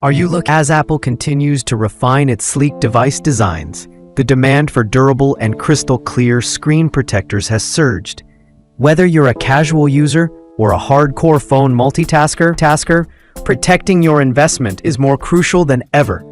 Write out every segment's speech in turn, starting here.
Are you looking? As Apple continues to refine its sleek device designs, the demand for durable and crystal clear screen protectors has surged. Whether you're a casual user or a hardcore phone multitasker, protecting your investment is more crucial than ever.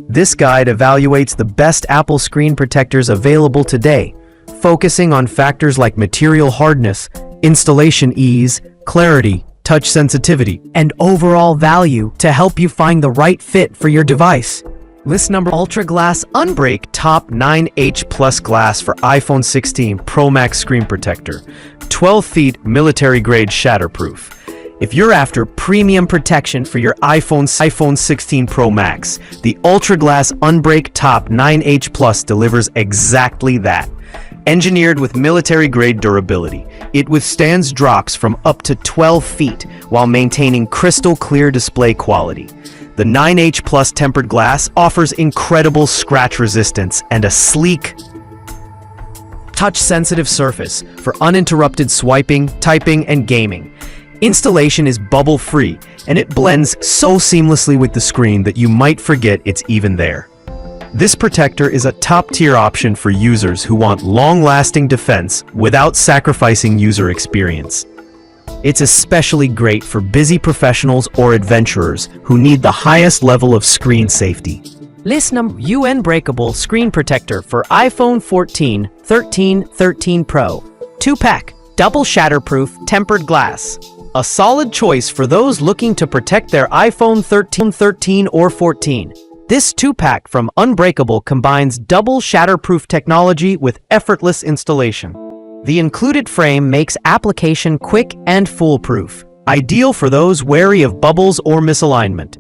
This guide evaluates the best Apple screen protectors available today, focusing on factors like material hardness, installation ease, clarity, touch sensitivity, and overall value to help you find the right fit for your device. List number: Ultra Glass Unbreak Top 9H Plus Glass for iPhone 16 Pro Max Screen Protector. 12 feet military grade shatterproof. If you're after premium protection for your iPhone 16 Pro Max, the Ultra Glass Unbreak Top 9H Plus delivers exactly that. Engineered with military-grade durability, it withstands drops from up to 12 feet while maintaining crystal-clear display quality. The 9H Plus tempered glass offers incredible scratch resistance and a sleek, touch-sensitive surface for uninterrupted swiping, typing, and gaming. Installation is bubble-free, and it blends so seamlessly with the screen that you might forget it's even there. This protector is a top-tier option for users who want long-lasting defense without sacrificing user experience. It's especially great for busy professionals or adventurers who need the highest level of screen safety. List number: UNBREAKcable Screen Protector for iPhone 14, 13, 13 Pro. 2-pack, double shatterproof, tempered glass. A solid choice for those looking to protect their iPhone 13 or 14. This 2-pack from UNBREAKcable combines double shatterproof technology with effortless installation. The included frame makes application quick and foolproof, ideal for those wary of bubbles or misalignment.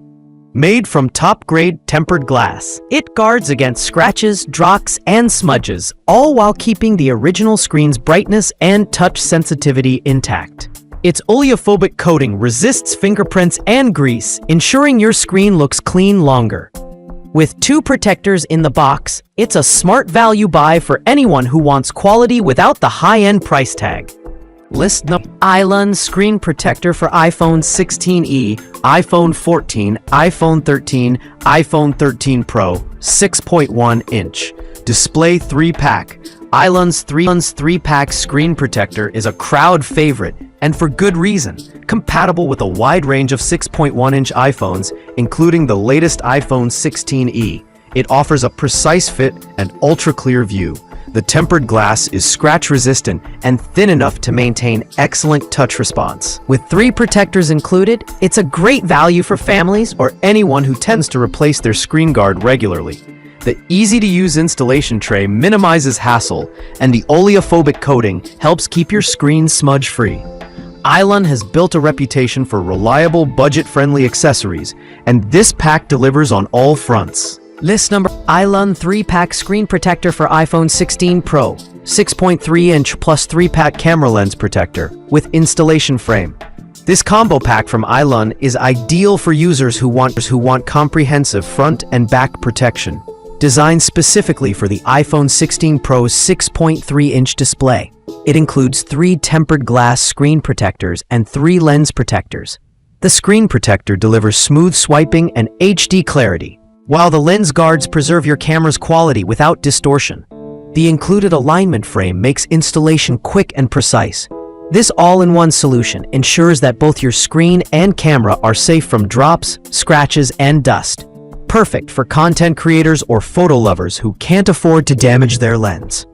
Made from top-grade tempered glass, it guards against scratches, drops, and smudges, all while keeping the original screen's brightness and touch sensitivity intact. Its oleophobic coating resists fingerprints and grease, ensuring your screen looks clean longer. With 2 protectors in the box, it's a smart value buy for anyone who wants quality without the high-end price tag. List number: Ailun Screen Protector for iPhone 16e, iPhone 14, iPhone 13, iPhone 13 Pro, 6.1-inch. Display 3-pack. Ailun's 3-pack screen protector is a crowd favorite, and for good reason. Compatible with a wide range of 6.1-inch iPhones, including the latest iPhone 16e. It offers a precise fit and ultra-clear view. The tempered glass is scratch-resistant and thin enough to maintain excellent touch response. With 3 protectors included, it's a great value for families or anyone who tends to replace their screen guard regularly. The easy-to-use installation tray minimizes hassle, and the oleophobic coating helps keep your screen smudge-free. Ailun has built a reputation for reliable, budget-friendly accessories, and this pack delivers on all fronts. List number: Ailun 3-pack Screen Protector for iPhone 16 Pro, 6.3-inch plus 3-pack camera lens protector with installation frame. This combo pack from Ailun is ideal for users who want comprehensive front and back protection. Designed specifically for the iPhone 16 Pro's 6.3-inch display, it includes 3 tempered glass screen protectors and 3 lens protectors. The screen protector delivers smooth swiping and HD clarity, while the lens guards preserve your camera's quality without distortion. The included alignment frame makes installation quick and precise. This all-in-one solution ensures that both your screen and camera are safe from drops, scratches, and dust. Perfect for content creators or photo lovers who can't afford to damage their lens.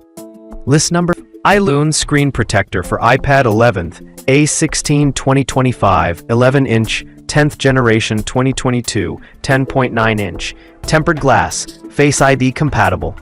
List number: Ailun Screen Protector for iPad 11th, A16 2025, 11-inch, 10th generation 2022, 10.9-inch. Tempered glass, Face ID compatible.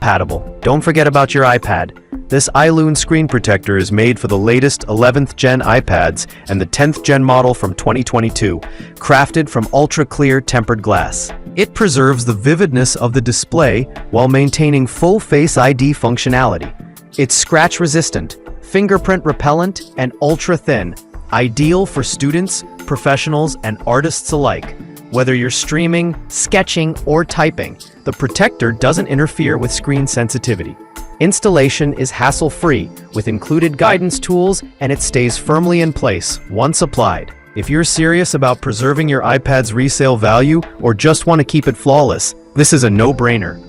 Don't forget about your iPad. This Ailun screen protector is made for the latest 11th gen iPads and the 10th gen model from 2022, crafted from ultra-clear tempered glass. It preserves the vividness of the display while maintaining full Face ID functionality. It's scratch-resistant, fingerprint repellent, and ultra-thin, ideal for students, professionals, and artists alike. Whether you're streaming, sketching, or typing, the protector doesn't interfere with screen sensitivity. Installation is hassle-free with included guidance tools, and it stays firmly in place once applied. If you're serious about preserving your iPad's resale value or just want to keep it flawless, this is a no-brainer.